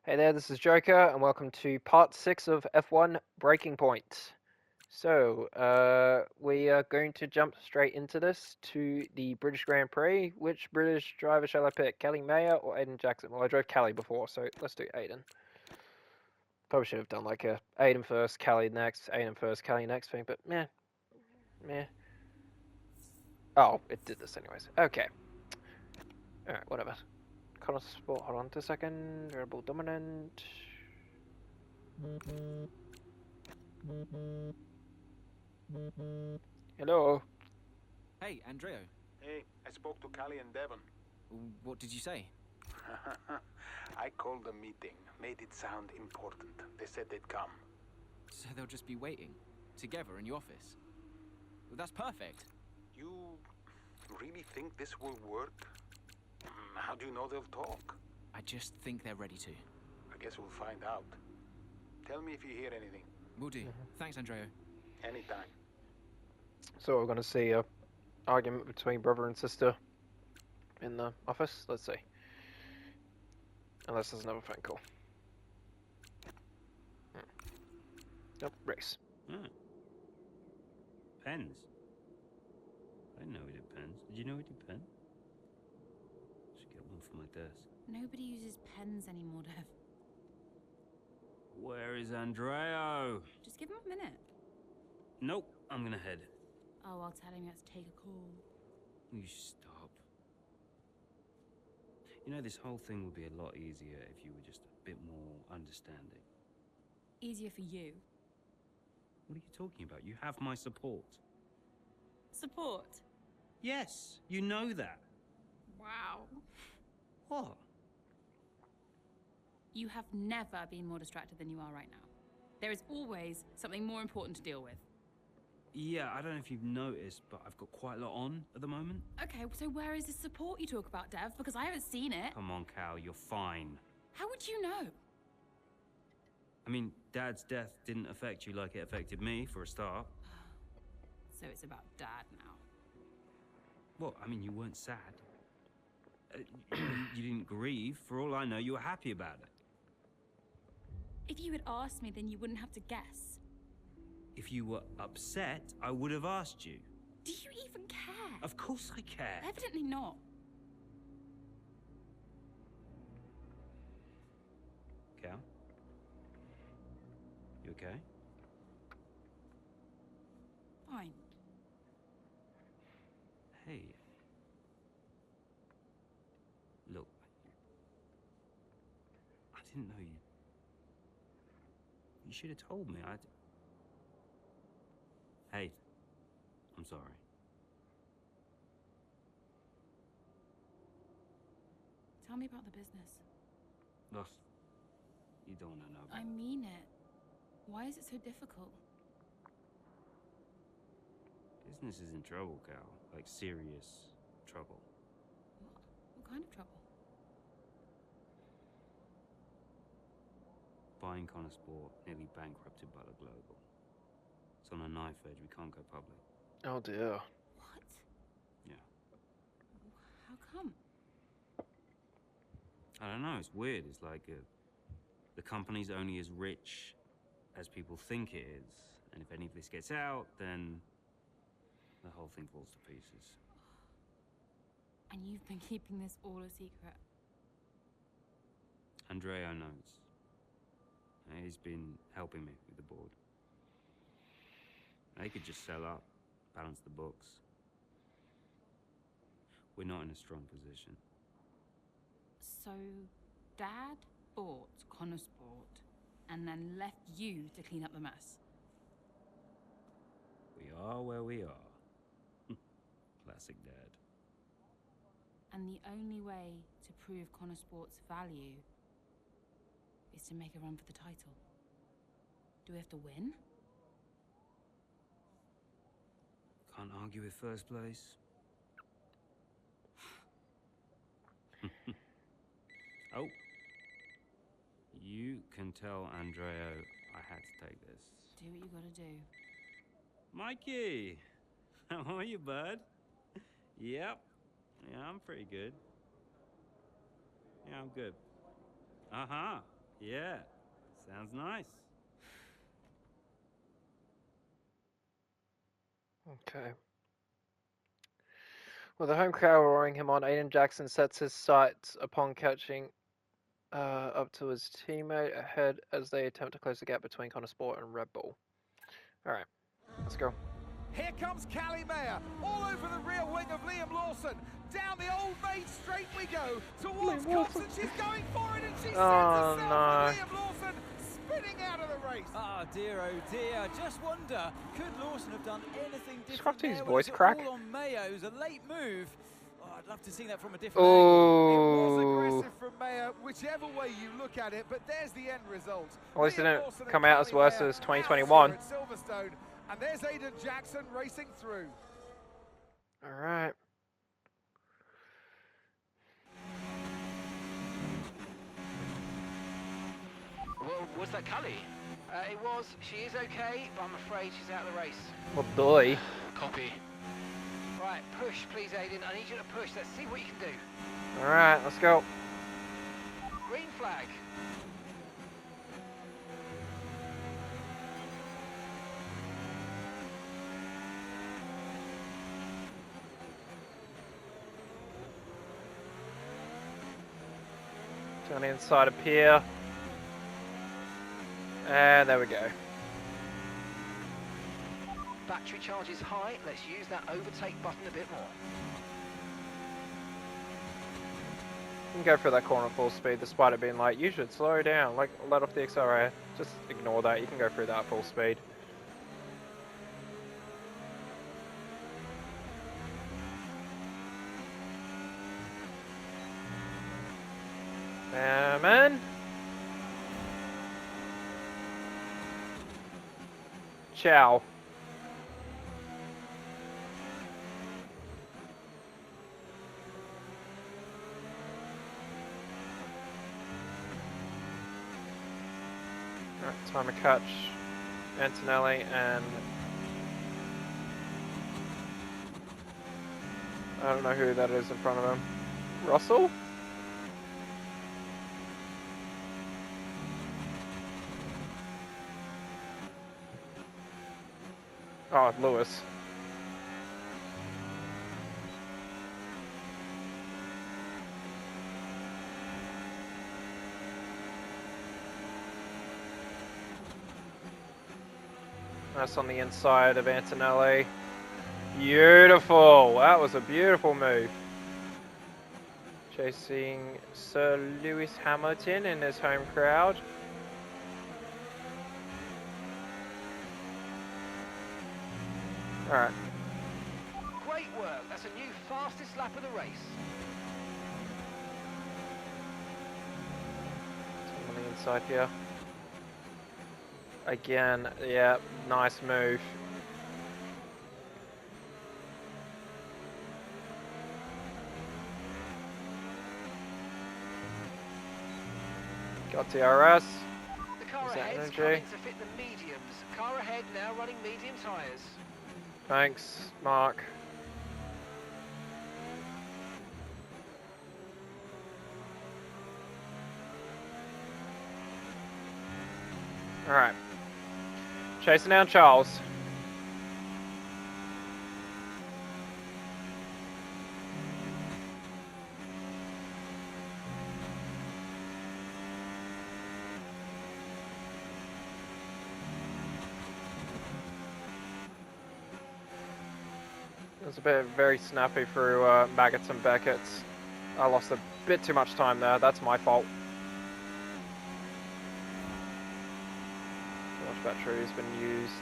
Hey there, this is Joker, and welcome to part 6 of F1 Breaking Point. So, we are going to jump straight into this to the British Grand Prix. Which British driver shall I pick, Kelly Mayer or Aiden Jackson? Well, I drove Kelly before, so let's do Aiden. Probably should have done like a Aiden first, Kelly next, Aiden first, Kelly next thing, but meh. Oh, it did this anyways. Okay. Alright, whatever. Connor Sport, hold on a second. Variable dominant. Hello. Hey, Andreo. Hey, I spoke to Callie and Devon. What did you say? I called the meeting, made it sound important. They said they'd come. So they'll just be waiting, together in your office. Well, that's perfect. You really think this will work? How do you know they'll talk? I just think they're ready to. I guess we'll find out. Tell me if you hear anything. Will do. Thanks, Andreo. Anytime. So we're going to see a argument between brother and sister in the office. Let's see. Unless there's another phone call. Nope, race. Ah. Pens. I didn't know we did pens. Did you know we did pens? Should get one for my desk. Nobody uses pens anymore, Dev. Where is Andreo? Just give him a minute. Nope, I'm gonna head. Oh, I'll tell him he has to take a call. You stop. You know, this whole thing would be a lot easier if you were just a bit more understanding. Easier for you. What are you talking about? You have my support. Support. Yes, you know that. Wow. What? You have never been more distracted than you are right now. There is always something more important to deal with. Yeah, I don't know if you've noticed, but I've got quite a lot on at the moment. Okay, so where is the support you talk about, Dev? Because I haven't seen it. Come on, Cal, you're fine. How would you know? I mean, Dad's death didn't affect you like it affected me, for a start. So it's about Dad now. Well, I mean, you weren't sad. You didn't grieve. For all I know, you were happy about it. If you had asked me, then you wouldn't have to guess. If you were upset, I would have asked you. Do you even care? Of course I care. Evidently not. Cal? You okay? Fine. Hey. Look. I didn't know you. You should have told me. Hey. I'm sorry. Tell me about the business. Look. You don't want to know about I mean it. Why is it so difficult? Business is in trouble, Cal. Like, serious trouble. What kind of trouble? Buying Connor Sport nearly bankrupted Butler Global. It's on a knife edge. We can't go public. Oh dear. What? Yeah. How come? I don't know. It's weird. It's like the company's only as rich as people think it is. And if any of this gets out, then the whole thing falls to pieces. And you've been keeping this all a secret? Andreo knows. He's been helping me with the board. They could just sell up, balance the books. We're not in a strong position. So, Dad bought Connor Sport and then left you to clean up the mess. We are where we are. Classic Dad. And the only way to prove Connor Sport's value is to make a run for the title. Do we have to win? Can't argue with first place. Oh. You can tell Andreo I had to take this. Do what you gotta do. Mikey! How are you, bud? Yep. Yeah, I'm pretty good. Yeah, I'm good. Uh-huh. Yeah, sounds nice. Okay. With the home crowd roaring him on, Aiden Jackson sets his sights upon catching up to his teammate ahead as they attempt to close the gap between Connor Sport and Red Bull. Alright, let's go. Here comes Callie Mayer, all over the rear wing of Liam Lawson. Down the old main straight we go, towards Cox, and she's going for it, and she sends herself with Liam Lawson spinning out of the race. Oh dear, just wonder, could Lawson have done anything different Scotty's there? voice Was it crack. all on Mayo? It was a late move. Oh, I'd love to see that from a different It angle. was Oh, aggressive from Mayer, whichever way you look at it, but there's the end result. at least it Liam didn't Lawson come and out as Callie worse Mayer as out 2021. here at Silverstone, and there's Aiden Jackson racing through. alright. Well, was that Cully? It was. She is okay, but I'm afraid she's out of the race. Well, doy. Copy. Right, push, please, Aiden. I need you to push. Let's see what you can do. Alright, let's go. Green flag. On the inside of pier. And there we go. Battery charge is high. Let's use that overtake button a bit more. You can go for that corner full speed despite it being like, you should slow down, like let off the accelerator. Just ignore that, you can go through that full speed. Man. Ciao. Alright, time to catch Antonelli and I don't know who that is in front of him. Russell? Oh, Lewis. That's on the inside of Antonelli. Beautiful! That was a beautiful move. Chasing Sir Lewis Hamilton in his home crowd. Alright. Great work. That's a new fastest lap of the race. On the inside here. Again, yeah, nice move. Got DRS. The car Is that ahead's energy? coming to fit the mediums. Car ahead now running medium tyres. Thanks, Mark. Alright. Chasing down Charles. It was a bit very snappy through Maggots and Beckett's. I lost a bit too much time there. That's my fault. Too much battery has been used.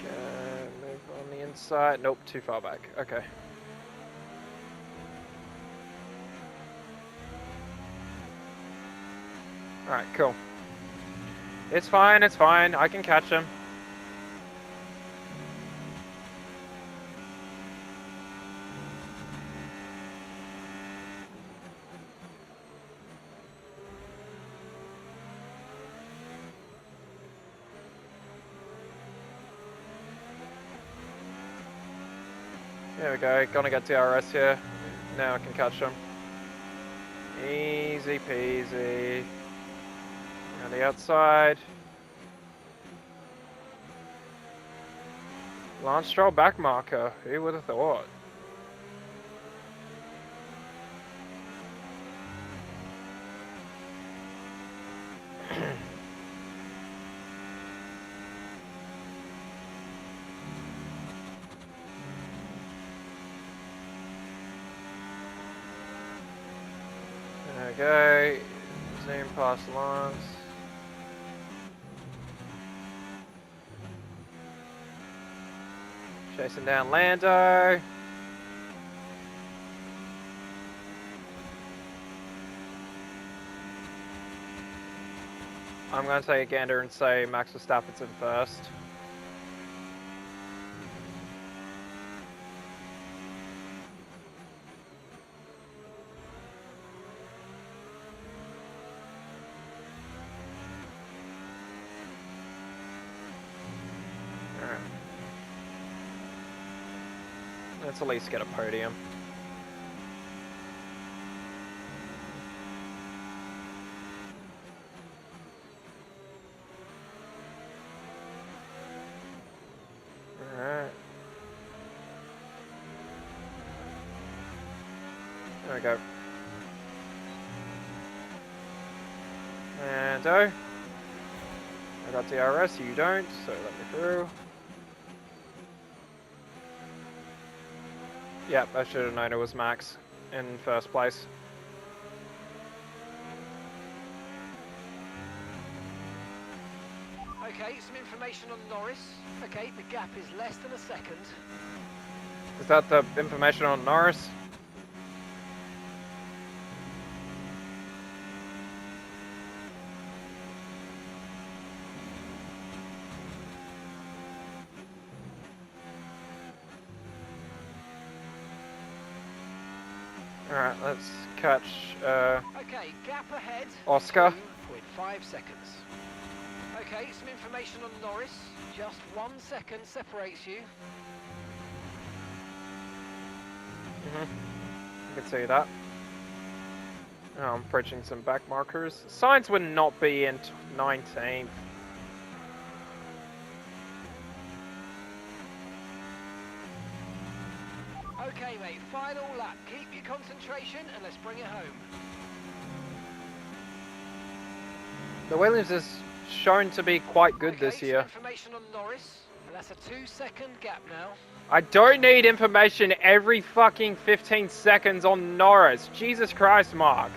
Okay, move on the inside. Nope, too far back. Okay. Alright, cool. It's fine, I can catch him. There we go, gonna get DRS here. Now I can catch him. Easy peasy. On the outside. Lance Stroll back marker, who would have thought? There we go. Zoom past Lance. Chasing down Lando. I'm going to take a gander and say Max Verstappen's in first. Alright. Let's at least get a podium. Alright. There we go. And I got DRS, you don't, so let me through. Yep, I should have known it was Max in first place. Okay, some information on Norris. Okay, the gap is less than a second. Is that the information on Norris? Alright, let's catch Okay, gap ahead. Oscar. 2.5 seconds. Okay, some information on Norris. Just 1 second separates you. I can see that. Oh, I'm approaching some back markers. Sainz would not be in 19th. Okay, mate, final lap. Keep your concentration and let's bring it home. The Williams is shown to be quite good Okay, this some year. information on Norris. And that's a 2-second gap now. I don't need information every fucking 15 seconds on Norris. Jesus Christ, Mark.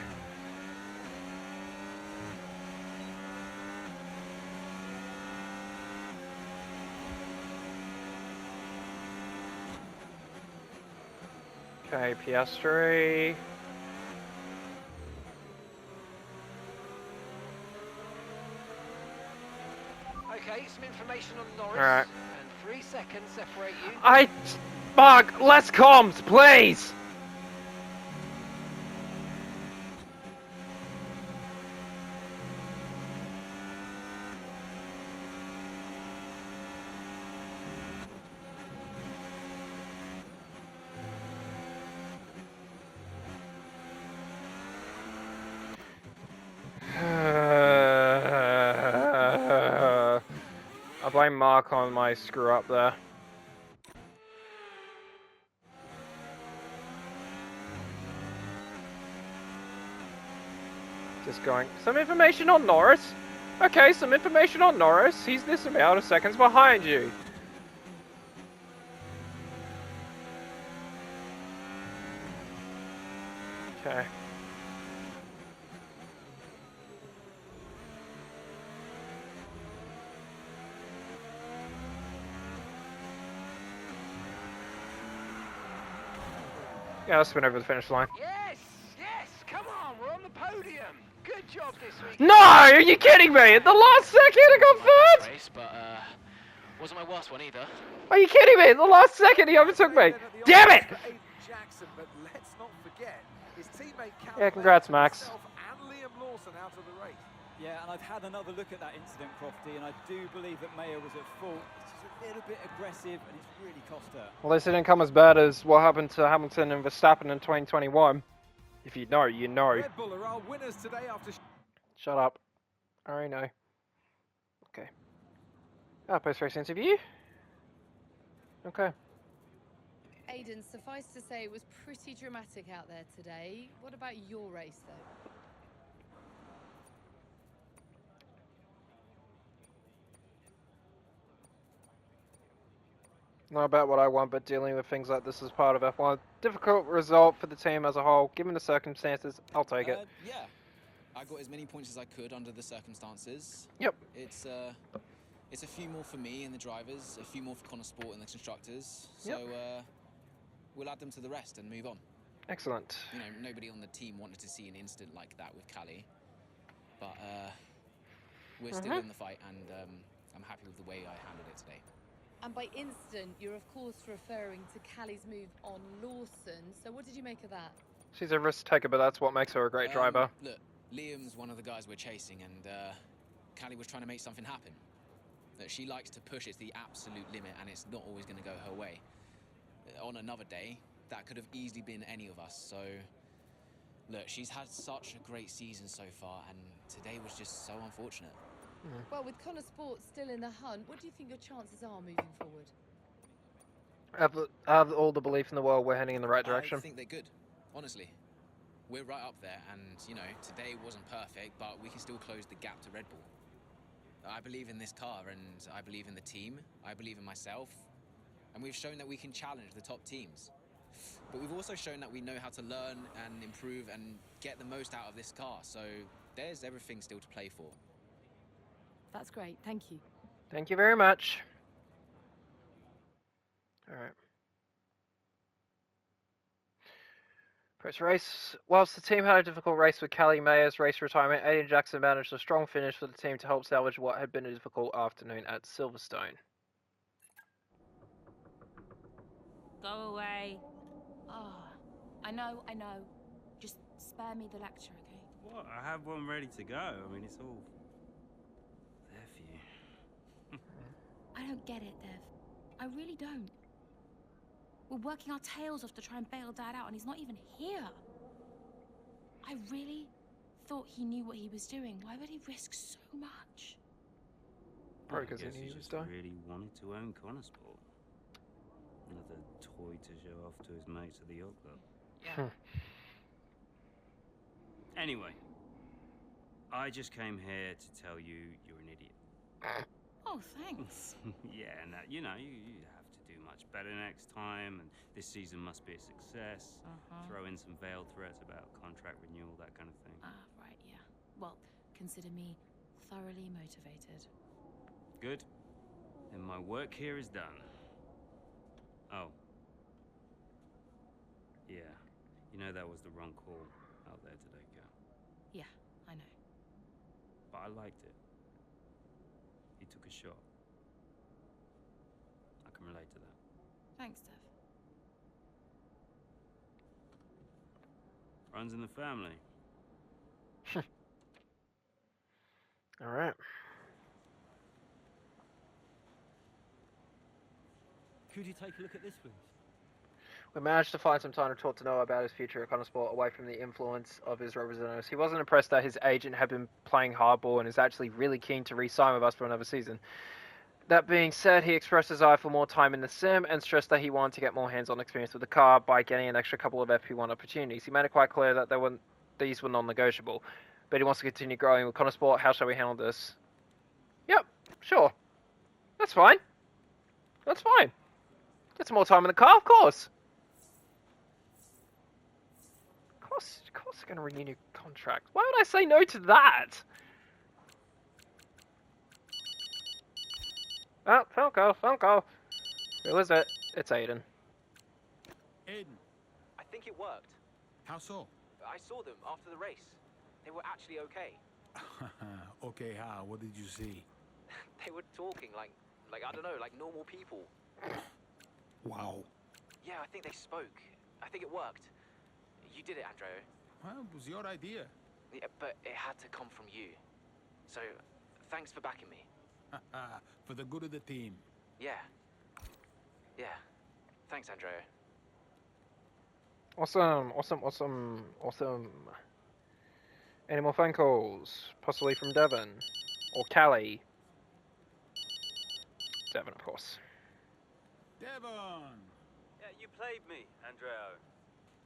Okay, Piastri. Okay, some information on Norris. Alright. And 3 seconds separate you. Mark, less comms, please! I blame Mark on my screw up there. Just going, some information on Norris? Okay, some information on Norris. He's this amount of seconds behind you. Okay. Yeah, let's spin over the finish line. Yes, yes, come on, we're on the podium. Good job this week. No! Are you kidding me? At the last second I got third? Race, but wasn't my worst one either. Are you kidding me? At the last second he overtook me. Damn it! Jackson, but let's not forget his teammate Yeah, congrats, Max. and Liam Lawson out of the race. Yeah, and I've had another look at that incident, Crofty, and I do believe that Mayer was at fault. She's a little bit aggressive, and it's really cost her. Well, this didn't come as bad as what happened to Hamilton and Verstappen in 2021. If you know, you know. Red Bull are our winners today after... Shut up. I already know. Okay. Post-race interview. Okay. Aidan, suffice to say it was pretty dramatic out there today. What about your race, though? Not about what I want, but dealing with things like this as part of F1. Difficult result for the team as a whole. Given the circumstances, I'll take it. Yeah. I got as many points as I could under the circumstances. Yep. It's a few more for me and the drivers, a few more for Connor Sport and the constructors. So we'll add them to the rest and move on. Excellent. You know, nobody on the team wanted to see an incident like that with Callie. But we're still in the fight, and I'm happy with the way I handled it today. And by incident, you're of course referring to Callie's move on Lawson. So what did you make of that? She's a risk taker, but that's what makes her a great driver. Look, Liam's one of the guys we're chasing, and Callie was trying to make something happen. That she likes to push it to the absolute limit, and it's not always going to go her way. On another day, that could have easily been any of us. So, look, she's had such a great season so far, and today was just so unfortunate. Well, with Connor Sport still in the hunt, what do you think your chances are moving forward? I have all the belief in the world we're heading in the right direction. I think they're good, honestly. We're right up there, and, you know, today wasn't perfect, but we can still close the gap to Red Bull. I believe in this car, and I believe in the team. I believe in myself. And we've shown that we can challenge the top teams. But we've also shown that we know how to learn and improve and get the most out of this car. So there's everything still to play for. That's great, thank you. Thank you very much. Alright. First race. Whilst the team had a difficult race with Callie Mayer's race retirement, Aidan Jackson managed a strong finish for the team to help salvage what had been a difficult afternoon at Silverstone. Go away. Oh, I know. Just spare me the lecture, okay? What? I have one ready to go. I mean, it's all there for you. I don't get it, Dev. I really don't. We're working our tails off to try and bail Dad out, and he's not even here. I really thought he knew what he was doing. Why would he risk so much? Probably because I guess he he knew he was just dying. really wanted to own Connor Sport. Another toy to show off to his mates at the yacht club. Yeah. Anyway, I just came here to tell you you're an idiot. Oh, thanks. Yeah, and that, you know, you have to do much better next time, and this season must be a success. Throw in some veiled threats about contract renewal, that kind of thing. Right, yeah. Well, consider me thoroughly motivated. Good. Then my work here is done. Oh. Yeah. You know that was the wrong call out there today, Cal. Yeah, I know. But I liked it. He took a shot. I can relate to that. Thanks, Dev. Runs in the family. Alright. Could you take a look at this, please? We managed to find some time to talk to Noah about his future at Connor Sport away from the influence of his representatives. He wasn't impressed that his agent had been playing hardball and is actually really keen to re-sign with us for another season. That being said, he expressed his desire for more time in the sim and stressed that he wanted to get more hands-on experience with the car by getting an extra couple of FP1 opportunities. He made it quite clear that these were non-negotiable, but he wants to continue growing with Connor Sport. How shall we handle this? Yep, sure. That's fine. That's fine. Get some more time in the car, of course. Of course they're going to renew your contract. Why would I say no to that? Oh, phone call. Who is it? It's Aiden. Aiden, I think it worked. how so? I saw them after the race. They were actually okay. Okay, how? What did you see? They were talking like I don't know, like normal people. Wow. Yeah, I think they spoke. I think it worked. You did it, Andrea. Well, it was your idea. Yeah, but it had to come from you. So, thanks for backing me. For the good of the team. Yeah. Yeah. Thanks, Andrea. Awesome, awesome, awesome, awesome. Any more phone calls? Possibly from Devon. Or Callie. Devon, of course. Devon! Yeah, you played me, Andreo.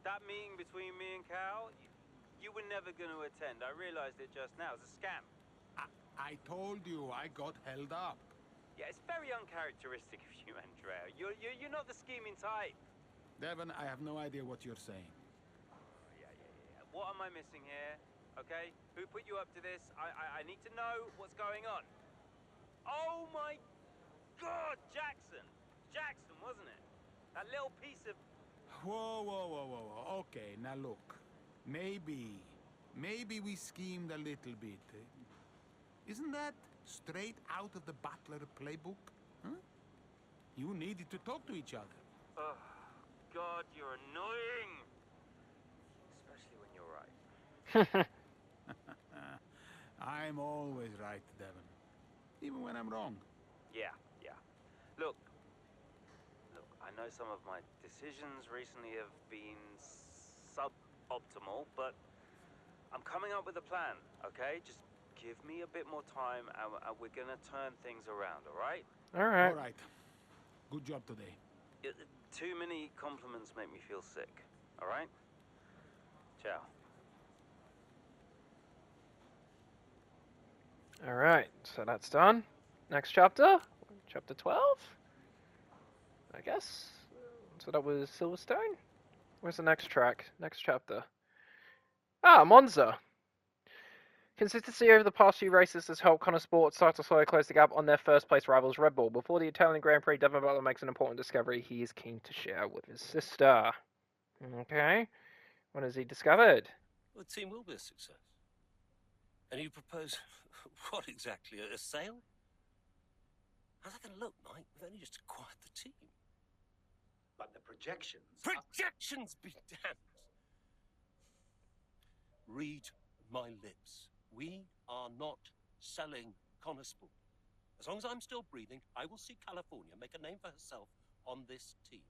That meeting between me and Cal, you were never going to attend. I realized it just now. It's a scam. I told you I got held up. Yeah, it's very uncharacteristic of you, Andreo. You're not the scheming type. Devon, I have no idea what you're saying. Yeah. What am I missing here? Okay? Who put you up to this? I need to know what's going on. Oh my God, Jackson! Jackson, wasn't it? That little piece of... Whoa. Okay, now look. Maybe we schemed a little bit. Isn't that straight out of the Butler playbook? Huh? You needed to talk to each other. Oh, God, you're annoying! Especially when you're right. I'm always right, Devon. Even when I'm wrong. Yeah. Look, I know some of my decisions recently have been suboptimal, but I'm coming up with a plan, okay? Just give me a bit more time and we're gonna turn things around, alright? Alright. Alright. Good job today. Too many compliments make me feel sick, alright? Ciao. Alright, so that's done. Next chapter? Chapter 12? I guess. So that was Silverstone? Where's the next track? Next chapter. Ah, Monza! Consistency over the past few races has helped Connor Sport start to slowly close the gap on their first place rivals Red Bull. Before the Italian Grand Prix, Devon Butler makes an important discovery he is keen to share with his sister. Okay. What has he discovered? Well, the team will be a success. And you propose what exactly? A sale? How's that going to look, Mike? We've only just acquired the team. But the projections... Projections be damned! Read my lips. We are not selling Connor Sport. As long as I'm still breathing, I will see California make a name for herself on this team.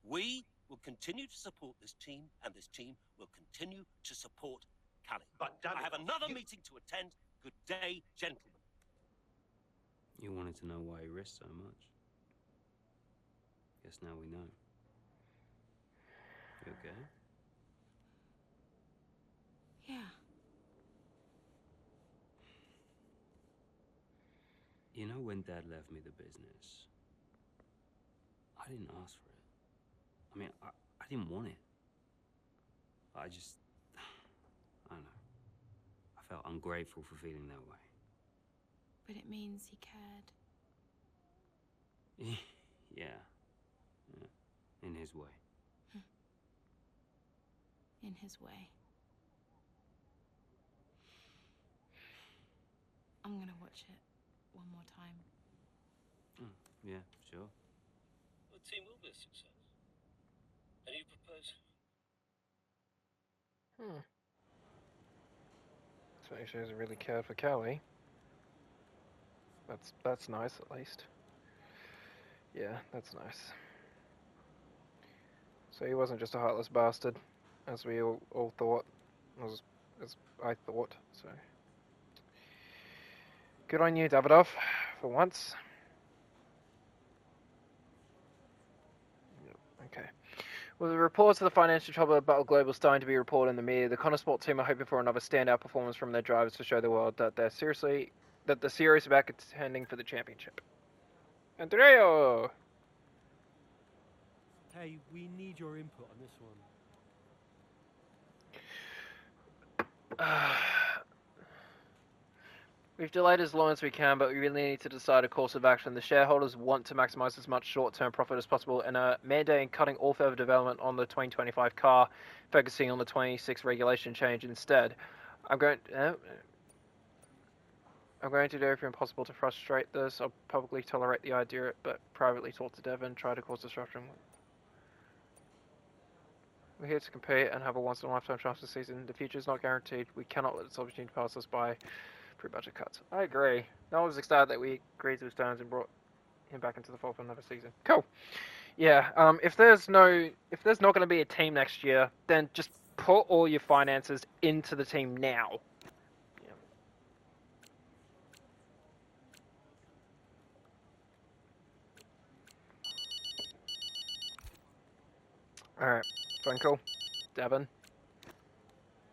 We will continue to support this team, and this team will continue to support Cali. But I have another meeting to attend. Good day, gentlemen. You wanted to know why he risked so much. Guess now we know. You okay? Yeah. You know when Dad left me the business, I didn't ask for it. I mean, I didn't want it. I don't know. I felt ungrateful for feeling that way. But it means he cared. Yeah. In his way. In his way. I'm gonna watch it one more time. Yeah, sure. The team will be a success. And you propose... So he shows he really cared for Callie. That's nice, at least. Yeah, that's nice. So he wasn't just a heartless bastard, as we all thought, as I thought. So good on you, Davidoff, for once. Okay. With the reports of the financial trouble at Battle Global starting to be reported in the media, the Connor Sport team are hoping for another standout performance from their drivers to show the world that they're serious about contending for the championship. Andrea! Hey, we need your input on this one. We've delayed as long as we can, but we really need to decide a course of action. The shareholders want to maximize as much short-term profit as possible and are mandating cutting all further development on the 2025 car, focusing on the 26 regulation change instead. I'm going to do everything possible to frustrate this. I'll publicly tolerate the idea, but privately talk to Devon, try to cause disruption. We're here to compete and have a once-in-a-lifetime chance this season. The future is not guaranteed. We cannot let this opportunity pass us by. Pre-budget cuts. I agree. I was excited that we agreed to his terms and brought him back into the fold for another season. Cool. Yeah. If there's not going to be a team next year, then just put all your finances into the team now. Yeah. All right. Phone call. Devon.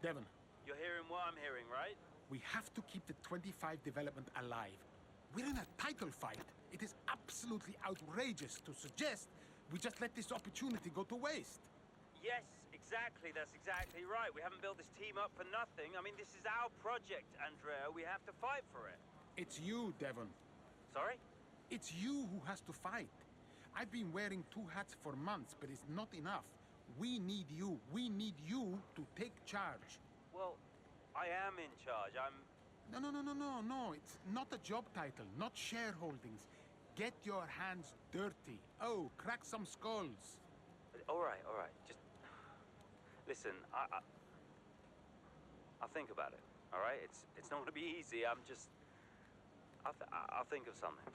Devon, You're hearing what I'm hearing, right? we have to keep the 25 development alive. We're in a title fight. It is absolutely outrageous to suggest we just let this opportunity go to waste. Yes, exactly. That's exactly right. We haven't built this team up for nothing. I mean, this is our project, Andrea. We have to fight for it. It's you, Devon. Sorry? It's you who has to fight. I've been wearing 2 hats for months, but it's not enough. We need you. We need you to take charge. Well, I am in charge. I'm... No. It's not a job title, not shareholdings. Get your hands dirty. Oh, crack some skulls. All right. Just... Listen, I'll think about it, all right? It's not going to be easy. I'm just... I'll think of something.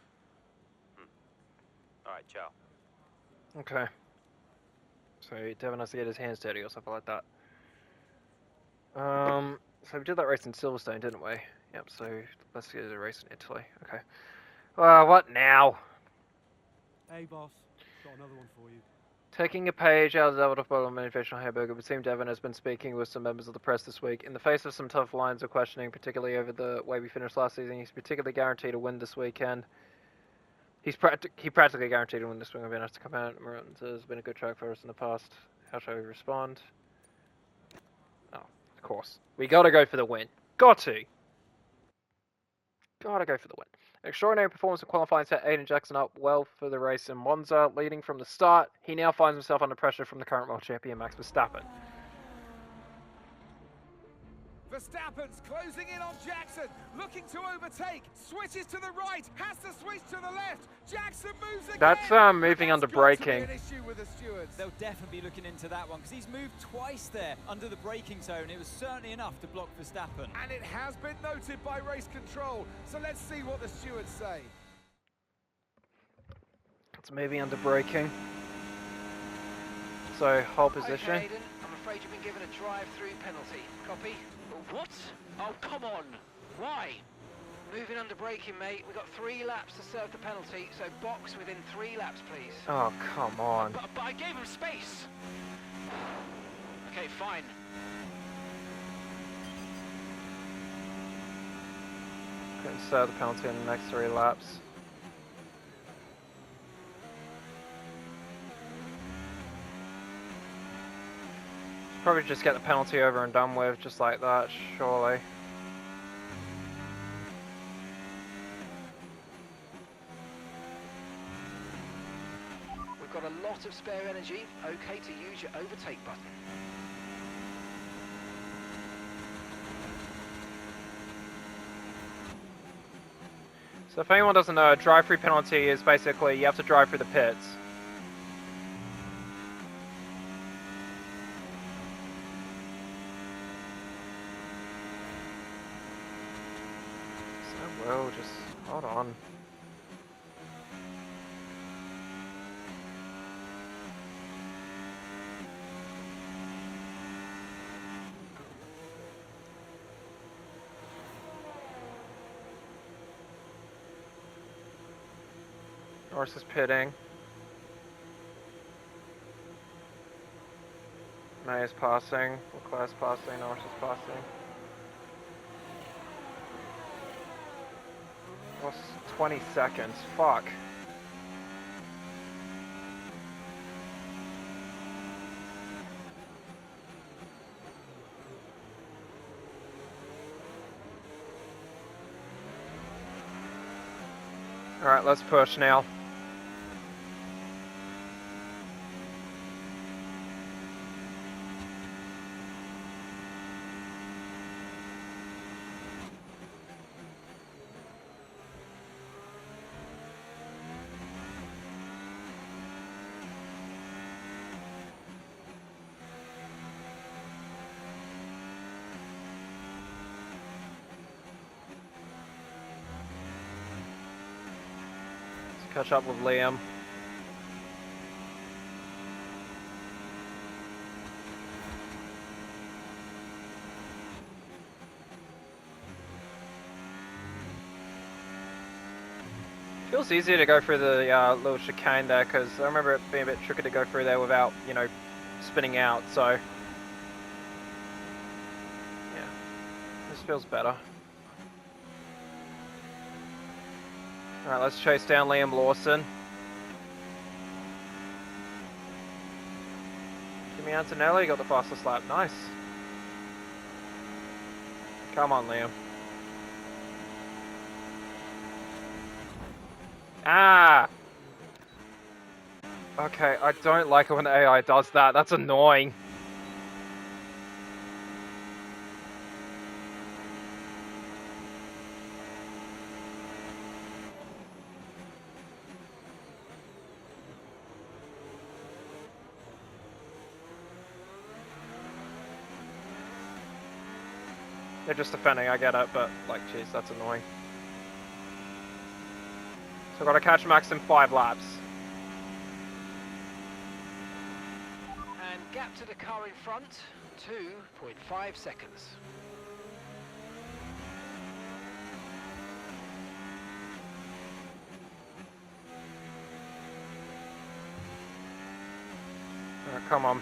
All right, ciao. Okay. So Devon has to get his hands dirty or something like that. So we did that race in Silverstone, didn't we? Yep. So let's do the race in Italy. Okay. What now? Hey, boss. Got another one for you. Taking a page out of the Davidoff Bottle Motivational Hamburger, but Team Devon has been speaking with some members of the press this week. In the face of some tough lines of questioning, particularly over the way we finished last season, he's particularly guaranteed a win this weekend. He practically guaranteed a win this week. I've been asked to come out. Marantz has been a good track for us in the past. How shall we respond? Oh, of course. We gotta go for the win. Gotta go for the win. Extraordinary performance in qualifying set Aiden Jackson up well for the race in Monza, leading from the start. He now finds himself under pressure from the current world champion Max Verstappen. Verstappen's closing in on Jackson, looking to overtake, switches to the right, has to switch to the left. Jackson moves again. That's moving under braking. An issue with the stewards. They'll definitely be looking into that one because he's moved twice there under the braking zone. It was certainly enough to block Verstappen. And it has been noted by race control. So let's see what the stewards say. It's moving under braking. So whole position. Okay, Aiden, I'm afraid you've been given a drive-through penalty. Copy? What? Oh, come on. Why? Moving under braking, mate. We've got 3 laps to serve the penalty, so box within 3 laps, please. Oh, come on. But I gave him space. Okay, fine. Couldn't serve the penalty in the next 3 laps. Probably just get the penalty over and done with, just like that, surely. We've got a lot of spare energy. Okay to use your overtake button. So if anyone doesn't know, a drive-through penalty is basically you have to drive through the pits. Well, just hold on. Norris is pitting. May is passing. Leclerc's passing. Norris is passing. Lost 20 seconds. Fuck. Alright, let's push now. Catch up with Liam. Feels easier to go through the little chicane there, because I remember it being a bit tricky to go through there without, you know, spinning out, so... yeah. This feels better. Alright, let's chase down Liam Lawson. Kimi Antonelli got the fastest lap, nice. Come on, Liam. Ah! Okay, I don't like it when AI does that. That's annoying. They're just defending, I get it, but, like, jeez, that's annoying. So I've got to catch Max in 5 laps. And gap to the car in front, 2.5 seconds. Alright, come on.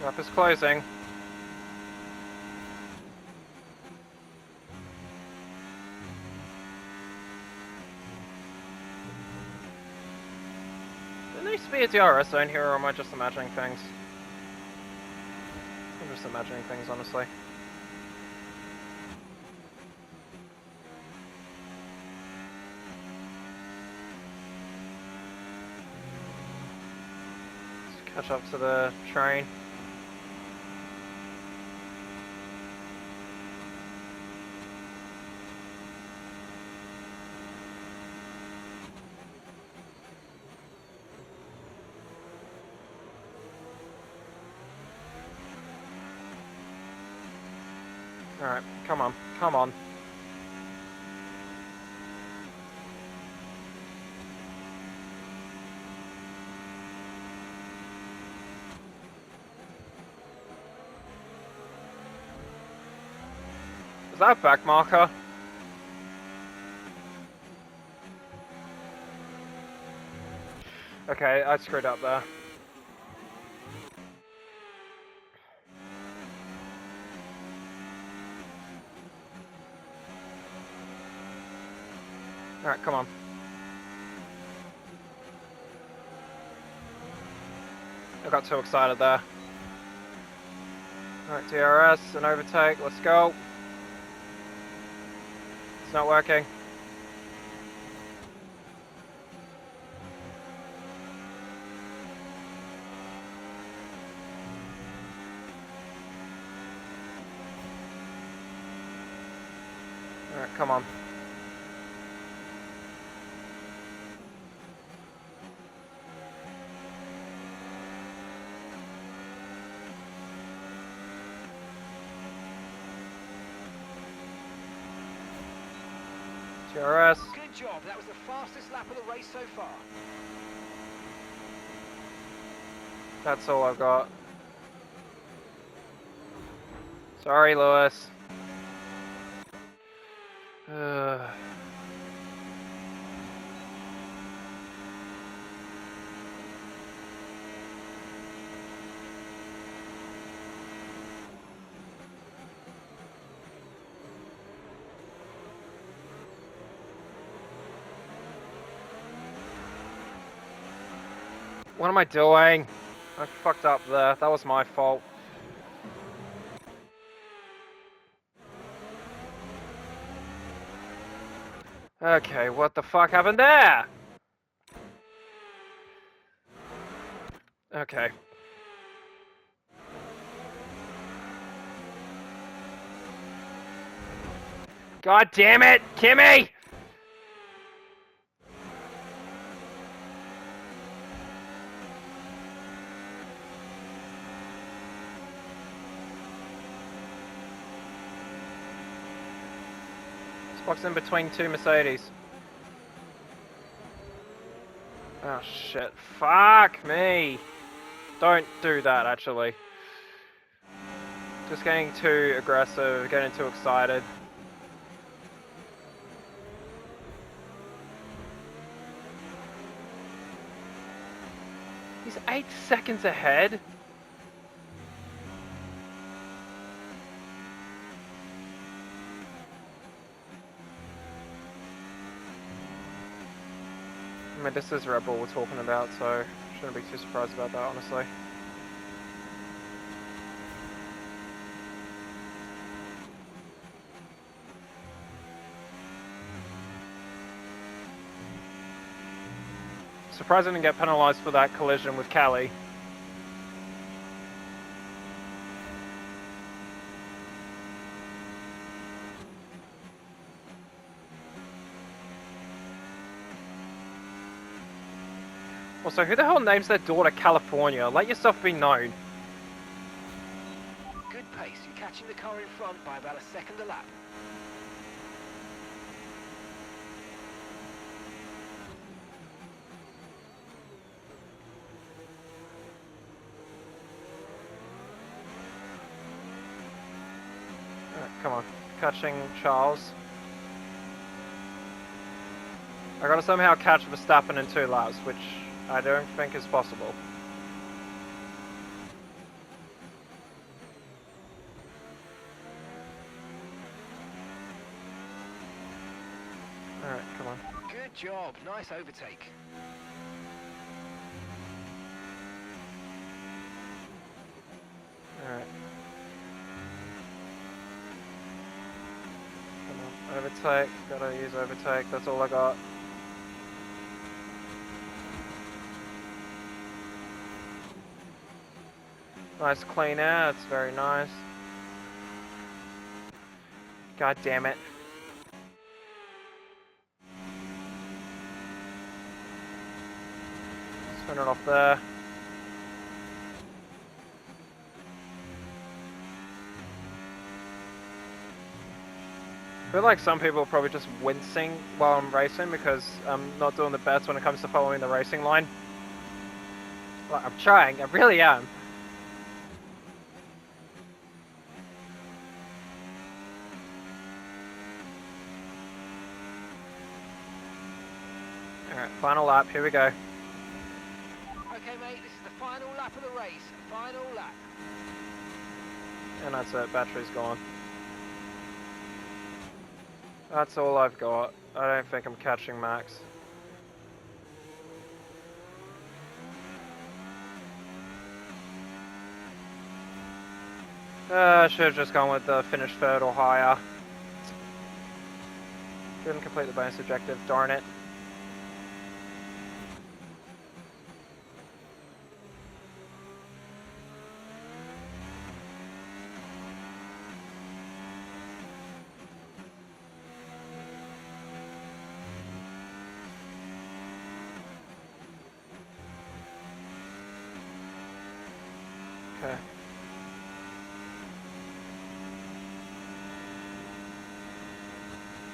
Lap is closing. There needs to be a DRS zone here, or am I just imagining things? I'm just imagining things, honestly. Let's catch up to the train. Alright, come on, come on. Is that a back marker? Okay, I screwed up there. Alright, come on. I got too excited there. Alright, DRS, an overtake, let's go. It's not working. Alright, come on. DRS. Good job, that was the fastest lap of the race so far. That's all I've got. Sorry, Lewis. What am I doing? I fucked up there. That was my fault. Okay, what the fuck happened there? Okay. God damn it, Kimmy! What's in between two Mercedes? Oh shit. Fuck me! Don't do that, actually. Just getting too aggressive, getting too excited. He's 8 seconds ahead? I mean, this is Red Bull we're talking about, so shouldn't be too surprised about that, honestly. Surprised I didn't get penalised for that collision with Callie. Also, who the hell names their daughter California? Let yourself be known. Good pace. You're catching the car in front by about a second a lap. Alright, come on. Catching Charles. I gotta somehow catch Verstappen in 2 laps, which I don't think is possible. Alright, come on. Good job. Nice overtake. Alright. Come on. Overtake. Gotta use overtake. That's all I got. Nice clean air. That's very nice. God damn it. Spin it off there. I feel like some people are probably just wincing while I'm racing because I'm not doing the best when it comes to following the racing line. Well, I'm trying, I really am. Alright, final lap, here we go. Okay, mate, this is the final lap of the race. Final lap. And that's it, battery's gone. That's all I've got. I don't think I'm catching Max. I should have just gone with the finish third or higher. Didn't complete the bonus objective, darn it. Okay.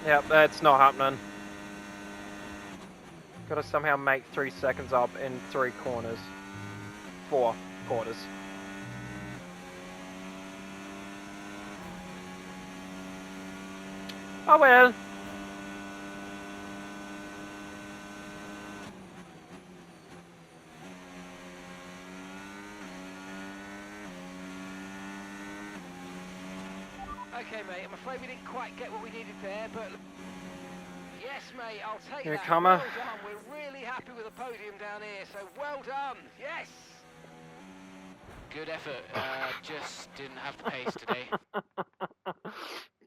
Yep, that's not happening. Gotta somehow make 3 seconds up in 3 corners. 4 quarters. Oh well. Okay, mate, I'm afraid we didn't quite get what we needed there, but... Yes, mate, I'll take that. Newcomer. Well done. We're really happy with the podium down here, so well done. Yes! Good effort. Just didn't have the pace today.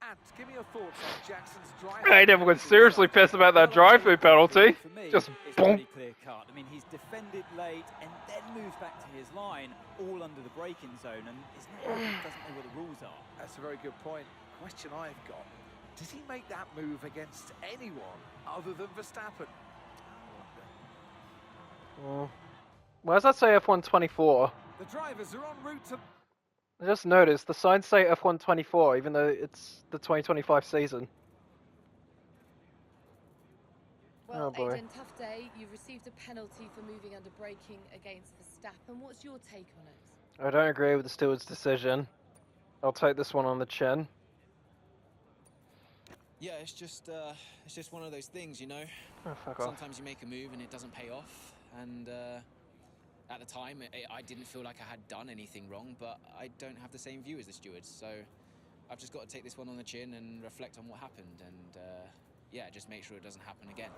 And give me your thoughts on Jackson's drive. Right, everyone's seriously pissed about that drive-through penalty. For me, Just it's boom. pretty clear cut. I mean, he's defended late and then moves back to his line, all under the braking zone, and it's not like he doesn't know what the rules are. That's a very good point. Question I've got, does he make that move against anyone other than Verstappen? Why does that say F124? The drivers are en route to... I just noticed the signs say F124 even though it's the 2025 season. Well, boy. Aiden, tough day. You've received a penalty for moving under braking against Verstappen. What's your take on it? I don't agree with the steward's decision. I'll take this one on the chin. Yeah, it's just one of those things, you know. Oh, fuck off. Sometimes you make a move and it doesn't pay off, and at the time I didn't feel like I had done anything wrong, but I don't have the same view as the stewards, so I've just got to take this one on the chin and reflect on what happened, and yeah, just make sure it doesn't happen again.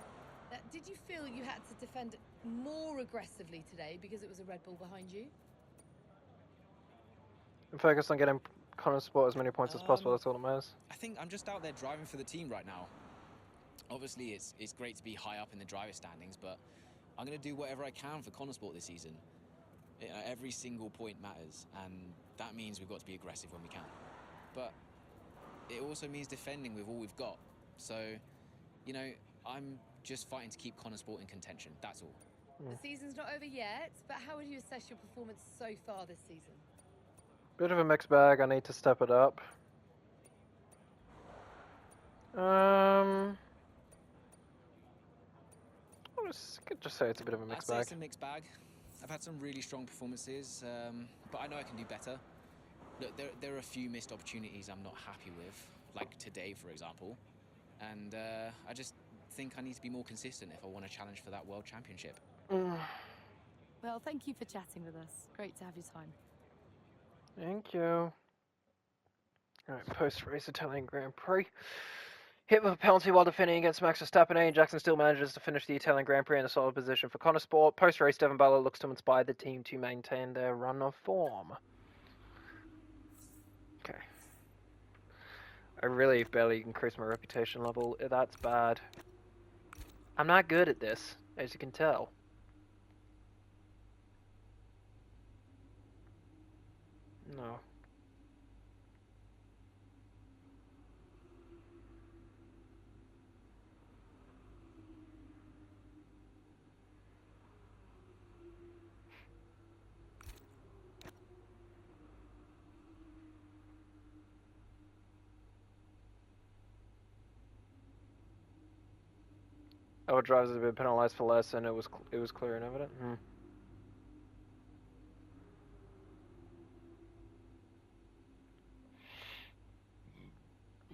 Did you feel you had to defend more aggressively today because it was a Red Bull behind you? I'm focused on getting Connor Sport as many points as possible, that's all that matters. I think I'm just out there driving for the team right now. Obviously, it's great to be high up in the driver standings, but I'm going to do whatever I can for Connorsport this season. Every single point matters, and that means we've got to be aggressive when we can. But it also means defending with all we've got. So, you know, I'm just fighting to keep Connorsport in contention, that's all. The season's not over yet, but how would you assess your performance so far this season? Bit of a mixed bag, I need to step it up. I could just say it's a bit of a mixed I'd say bag. it's a mixed bag. I've had some really strong performances, but I know I can do better. Look, there are a few missed opportunities I'm not happy with, like today, for example. And I just think I need to be more consistent if I want to challenge for that World Championship. Well, thank you for chatting with us. Great to have your time. Thank you. Alright, post-race Italian Grand Prix. Hit with a penalty while defending against Max Verstappen. Aiden Jackson still manages to finish the Italian Grand Prix in a solid position for Connorsport. Post-race, Devon Butler looks to inspire the team to maintain their run of form. Okay. I really barely increased my reputation level. That's bad. I'm not good at this, as you can tell. No. Our drivers have been penalised for less, and it was clear and evident.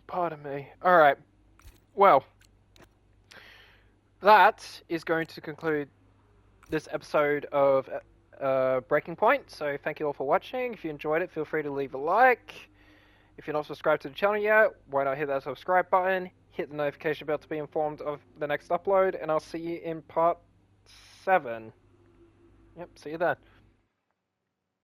Pardon me. All right. Well, that is going to conclude this episode of Breaking Point. So thank you all for watching. If you enjoyed it, feel free to leave a like. If you're not subscribed to the channel yet, why not hit that subscribe button? Hit the notification bell to be informed of the next upload, and I'll see you in part 7. Yep, see you then.